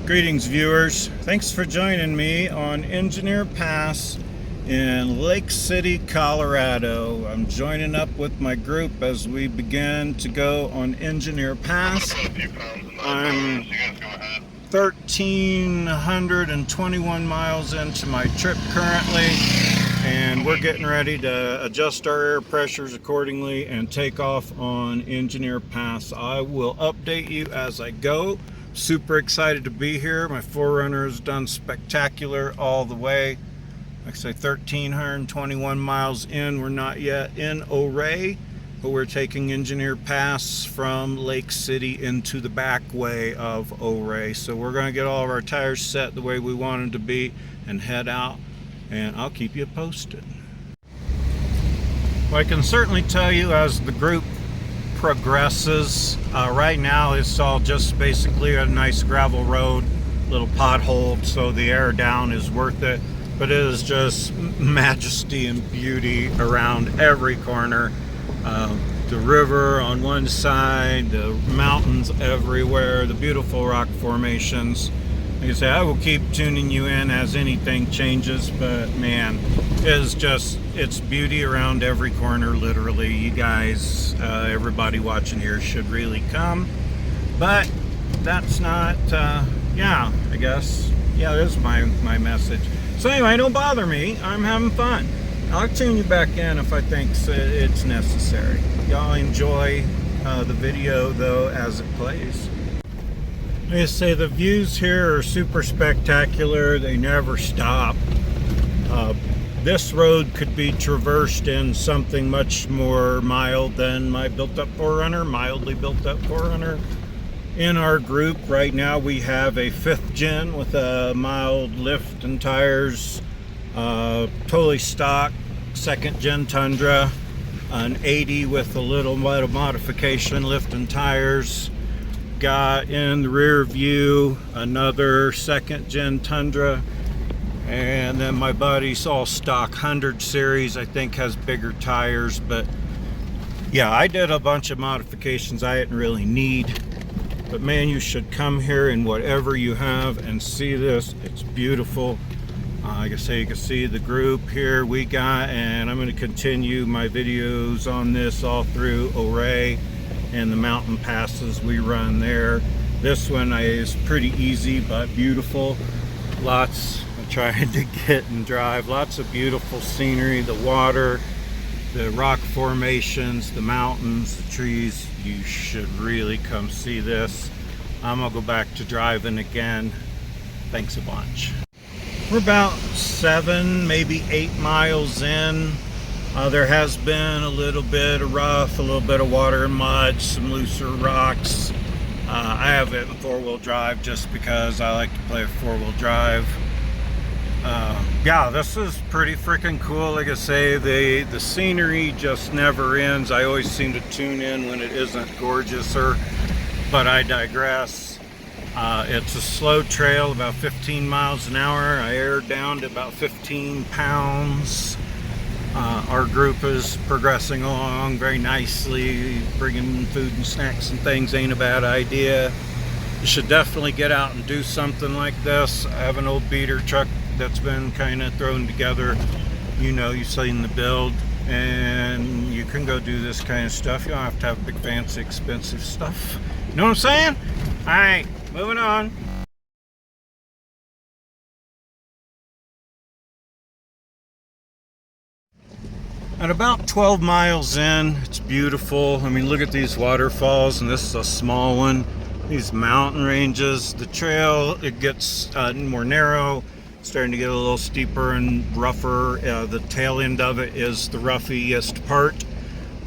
Greetings, viewers. Thanks for joining me on Engineer Pass in Lake City, Colorado. I'm joining up with my group as we begin to go on Engineer Pass. I'm 1,321 miles into my trip currently, and we're getting ready to adjust our air pressures accordingly and take off on Engineer Pass. I will update you as I go. Super excited to be here. My 4Runner has done spectacular all the way. Like I say, 1,321 miles in. We're not yet in Ouray, but we're taking Engineer Pass from Lake City into the back way of Ouray. So we're going to get all of our tires set the way we want them to be and head out, and I'll keep you posted. Well, I can certainly tell you as the group progresses, right now it's all just basically a nice gravel road, little pothole, so the air down is worth it, but it is just majesty and beauty around every corner. The river on one side, the mountains everywhere, the beautiful rock formations. Like I say, I will keep tuning you in as anything changes, but man, it's beauty around every corner, literally. You guys, everybody watching here should really come, but that's not, yeah, I guess, yeah, it is my message. So anyway, don't bother me, I'm having fun. I'll tune you back in if I think it's necessary. Y'all enjoy the video though as it plays. Like I say, the views here are super spectacular. They never stop. This road could be traversed in something much more mild than my built-up 4Runner, mildly built-up 4Runner. In our group right now we have a 5th gen with a mild lift and tires, totally stock 2nd gen Tundra, an 80 with a little modification, lift and tires. Got in the rear view another 2nd gen Tundra, and then my buddy's all stock 100 series, I think has bigger tires. But yeah, I did a bunch of modifications I didn't really need, but man, you should come here in whatever you have and see this. It's beautiful. Like I say, you can see the group here we got, and I'm going to continue my videos on this all through Ouray and the mountain passes we run there. This one is pretty easy but beautiful. Lots of trying to get and drive. Lots of beautiful scenery, the water, the rock formations, the mountains, the trees. You should really come see this. I'm gonna go back to driving again. Thanks a bunch. We're about 7, maybe 8 miles in. There has been a little bit of rough, a little bit of water and mud, some looser rocks. I have it in 4-wheel drive just because I like to play 4-wheel drive. Yeah, this is pretty freaking cool. Like I say, the scenery just never ends. I always seem to tune in when it isn't gorgeouser, but I digress. It's a slow trail, about 15 miles an hour. I aired down to about 15 pounds. Our group is progressing along very nicely. Bringing food and snacks and things ain't a bad idea. You should definitely get out and do something like this. I have an old beater truck that's been kind of thrown together. You know, you've seen the build, and you can go do this kind of stuff. You don't have to have big, fancy, expensive stuff. You know what I'm saying? All right, moving on. At about 12 miles in, it's beautiful. I mean, look at these waterfalls, and this is a small one. These mountain ranges. The trail, it gets more narrow, starting to get a little steeper and rougher. The tail end of it is the roughiest part.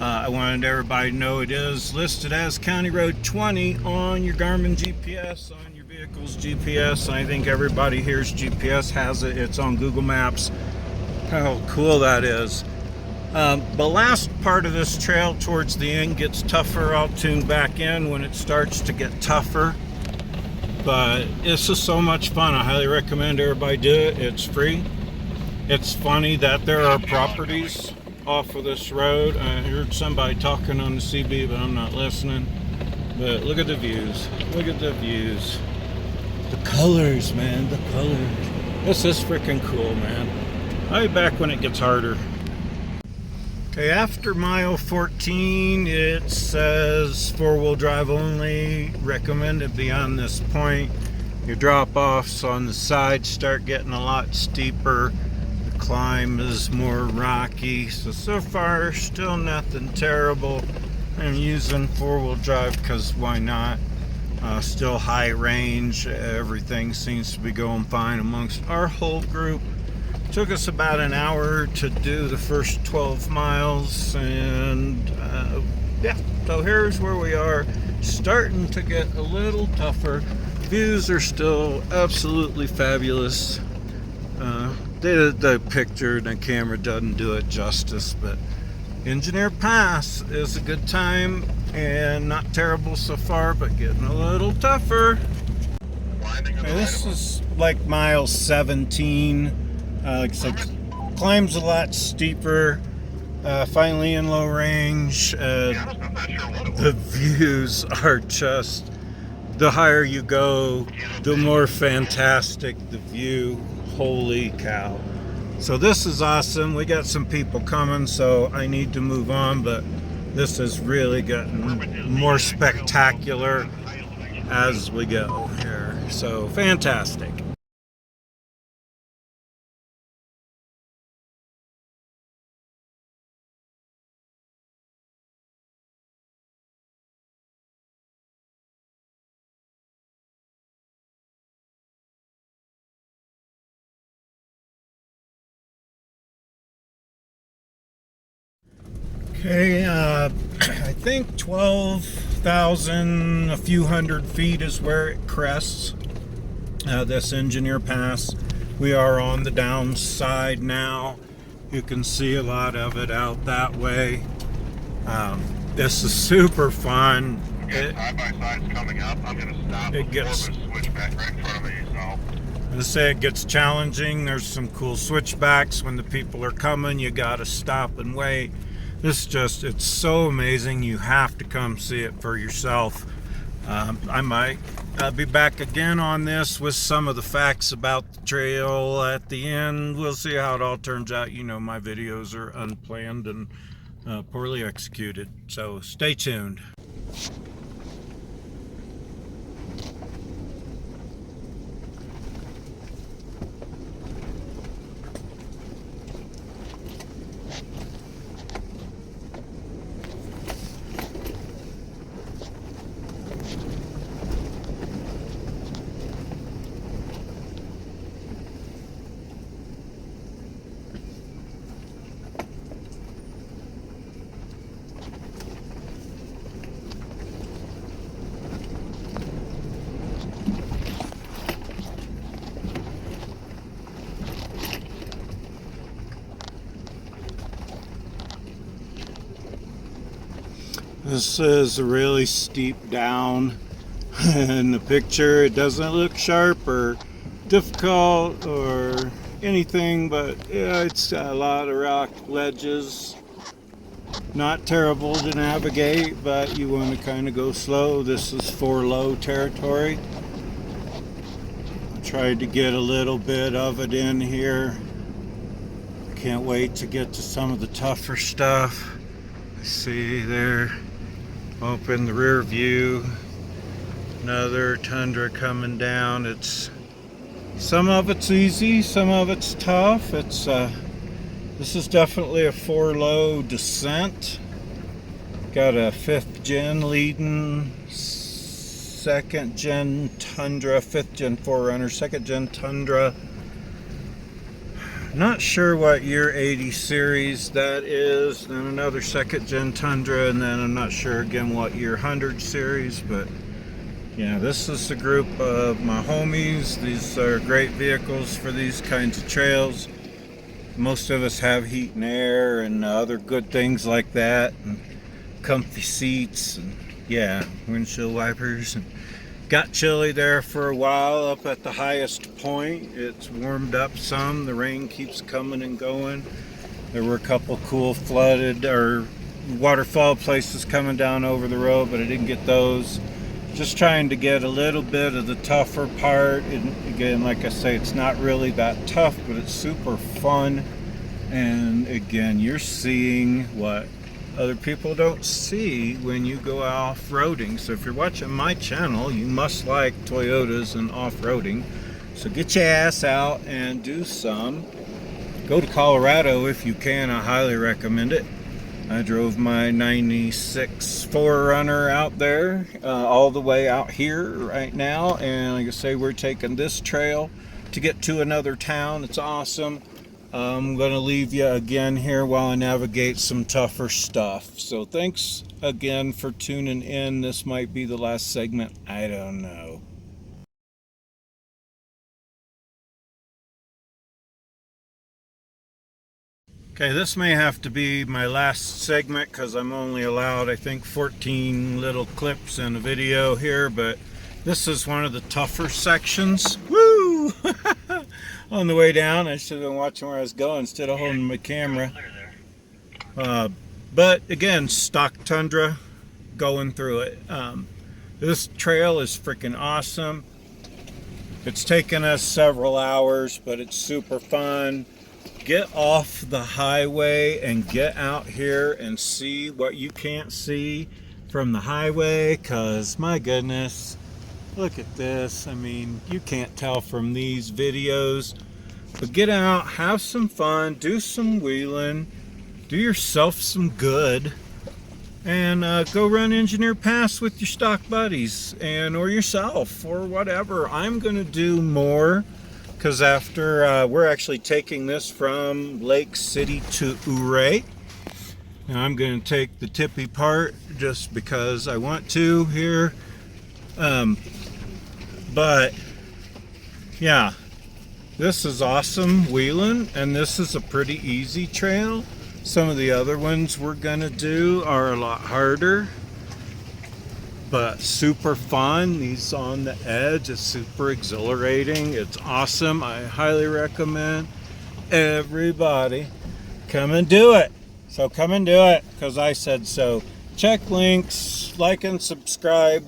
I wanted everybody to know it is listed as County Road 20 on your Garmin GPS, on your vehicle's GPS. I think everybody here's GPS has it. It's on Google Maps. How cool that is. The last part of this trail towards the end gets tougher. I'll tune back in when it starts to get tougher. But this is so much fun. I highly recommend everybody do it. It's free. It's funny that there are properties off of this road. I heard somebody talking on the CB, but I'm not listening. But look at the views. Look at the views. The colors, man, the colors. This is freaking cool, man. I'll be back when it gets harder. Okay, after mile 14, it says four-wheel drive only, recommended beyond this point. Your drop-offs on the side start getting a lot steeper. The climb is more rocky. So far, still nothing terrible. I'm using four-wheel drive because why not? Still high range. Everything seems to be going fine amongst our whole group. Took us about an hour to do the first 12 miles, and yeah, so here's where we are. Starting to get a little tougher. Views are still absolutely fabulous. The picture and the camera doesn't do it justice, but Engineer Pass is a good time and not terrible so far, but getting a little tougher. Okay, this is like mile 17. Like I said, climb's a lot steeper. Finally in low range. The views are just, the higher you go, the more fantastic the view. Holy cow. So this is awesome. We got some people coming, so I need to move on, but this is really getting more spectacular as we go here. So fantastic. Okay, I think 12,000, a few hundred feet is where it crests, this Engineer Pass. We are on the downside now. You can see a lot of it out that way. This is super fun. Side-by-side's coming up. I'm going to stop before the switchback right in front of me, so. I say it gets challenging. There's some cool switchbacks. When the people are coming, you got to stop and wait. It's so amazing. You have to come see it for yourself. I might be back again on this with some of the facts about the trail at the end. We'll see how it all turns out. You know, my videos are unplanned and poorly executed. So stay tuned. This is a really steep down. In the picture, it doesn't look sharp or difficult or anything, but yeah, it's got a lot of rock ledges. Not terrible to navigate, but you want to kind of go slow. This is for low territory. I tried to get a little bit of it in here. Can't wait to get to some of the tougher stuff. See there, up in the rear view, another tundra coming down. It's some of it's easy, some of it's tough. It's this is definitely a 4-low descent. Got a 5th gen leading, 2nd gen Tundra, 5th gen 4Runner, 2nd gen Tundra. Not sure what year 80 series that is. Then another 2nd gen Tundra, and then I'm not sure again what year 100 series, but yeah, this is a group of my homies. These are great vehicles for these kinds of trails. Most of us have heat and air and other good things like that, and comfy seats, and yeah, windshield wipers. And got chilly there for a while up at the highest point. It's warmed up some. The rain keeps coming and going. There were a couple cool flooded or waterfall places coming down over the road, but I didn't get those. just trying to get a little bit of the tougher part. And again, like I say, it's not really that tough, but it's super fun. And again, you're seeing what other people don't see when you go off-roading. So if you're watching my channel, you must like Toyotas and off-roading. So get your ass out and do some. Go to Colorado if you can. I highly recommend it. I drove my 96 4Runner out there, all the way out here right now. And like I say, we're taking this trail to get to another town. It's awesome. I'm going to leave you again here while I navigate some tougher stuff. So thanks again for tuning in. This might be the last segment. I don't know. Okay, this may have to be my last segment because I'm only allowed, I think, 14 little clips in a video here, but this is one of the tougher sections. Woo! On the way down, I should have been watching where I was going instead of holding my camera. But again, stock tundra, going through it. This trail is freaking awesome. It's taken us several hours, but it's super fun. Get off the highway and get out here and see what you can't see from the highway, because my goodness, look at this. I mean, you can't tell from these videos, but get out, have some fun, do some wheeling, do yourself some good, and go run Engineer Pass with your stock buddies and or yourself or whatever. I'm gonna do more, because after we're actually taking this from Lake City to Ouray. Now I'm going to take the tippy part just because I want to here. But yeah, this is awesome wheeling, and this is a pretty easy trail. Some of the other ones we're going to do are a lot harder, but super fun. These on the edge is super exhilarating. It's awesome. I highly recommend everybody come and do it. So come and do it because I said so. Check links, like and subscribe.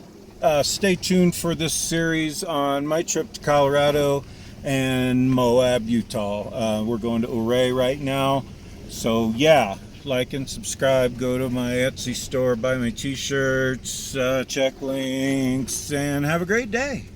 Stay tuned for this series on my trip to Colorado and Moab, Utah. We're going to Ouray right now. So yeah, like and subscribe, go to my Etsy store, buy my t-shirts, check links, and have a great day.